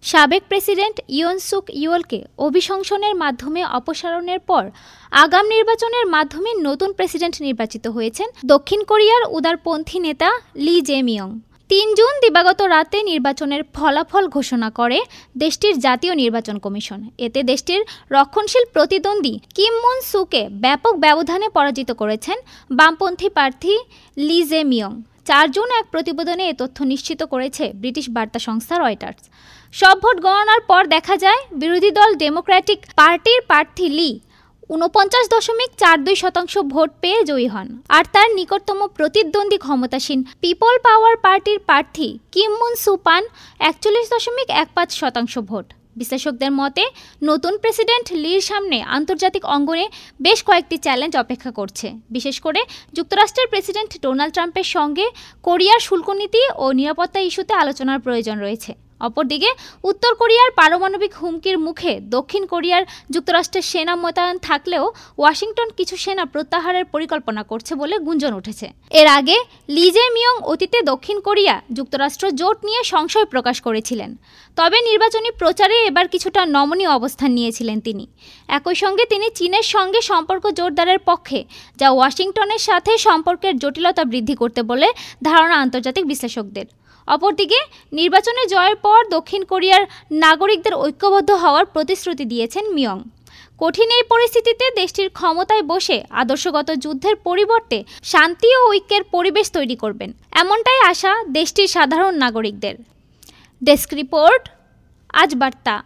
সাবেক প্রেসিডেন্ট ইয়ন সুক ইয়োলকে অভিশংসনের মাধ্যমে অপসারণের পর আগাম নির্বাচনের মাধ্যমে নতুন প্রেসিডেন্ট নির্বাচিত হয়েছেন দক্ষিণ কোরিয়ার উদারপন্থী নেতা লি জে-মিয়ং। ৩ জুন দিবাগত রাতে নির্বাচনের ফলাফল ঘোষণা করে দেশটির জাতীয় নির্বাচন কমিশন। এতে দেশটির রক্ষণশীল প্রতিদ্বন্দ্বী কিম মুন সুকে ব্যাপক ব্যবধানে পরাজিত করেছেন বামপন্থী প্রার্থী লি জে-মিয়ং। ৪ জুন এক প্রতিবেদনে এ তথ্য নিশ্চিত করেছে ব্রিটিশ বার্তা সংস্থা রয়টার্স। সব ভোট গণনার পর দেখা যায় বিরোধী দল ডেমোক্র্যাটিক পার্টির প্রার্থী লি ৪৯.৪২% ভোট পেয়ে জয়ী হন, আর তার নিকটতম প্রতিদ্বন্দ্বী ক্ষমতাসীন পিপল পাওয়ার পার্টির প্রার্থী কিম মুন সু পান ৪১.১৫% ভোট। বিশ্লেষকদের মতে নতুন প্রেসিডেন্ট লির সামনে আন্তর্জাতিক অঙ্গনে বেশ কয়েকটি চ্যালেঞ্জ অপেক্ষা করছে, বিশেষ করে যুক্তরাষ্ট্রের প্রেসিডেন্ট ডোনাল্ড ট্রাম্পের সঙ্গে কোরিয়ার শুল্ক নীতি ও নিরাপত্তা ইস্যুতে আলোচনার প্রয়োজন রয়েছে। অপরদিকে উত্তর কোরিয়ার পারমাণবিক হুমকির মুখে দক্ষিণ কোরিয়ার যুক্তরাষ্ট্রের সেনা মোতায়েন থাকলেও ওয়াশিংটন কিছু সেনা প্রত্যাহারের পরিকল্পনা করছে বলে গুঞ্জন উঠেছে। এর আগে লি জে-মিয়ং অতীতে দক্ষিণ কোরিয়া যুক্তরাষ্ট্র জোট নিয়ে সংশয় প্রকাশ করেছিলেন, তবে নির্বাচনী প্রচারে এবার কিছুটা নমনীয় অবস্থান নিয়েছিলেন তিনি। একই সঙ্গে তিনি চীনের সঙ্গে সম্পর্ক জোরদারের পক্ষে, যা ওয়াশিংটনের সাথে সম্পর্কের জটিলতা বৃদ্ধি করতে বলে ধারণা আন্তর্জাতিক বিশ্লেষকদের। অপরদিকে নির্বাচনে জয়ের পর দক্ষিণ কোরিয়ার নাগরিকদের ঐক্যবদ্ধ হওয়ার প্রতিশ্রুতি দিয়েছেন মিয়ং। কঠিন এই পরিস্থিতিতে দেশটির ক্ষমতায় বসে আদর্শগত যুদ্ধের পরিবর্তে শান্তি ও ঐক্যের পরিবেশ তৈরি করবেন, এমনটাই আশা দেশটির সাধারণ নাগরিকদের। ডেস্ক রিপোর্ট, আজ বার্তা।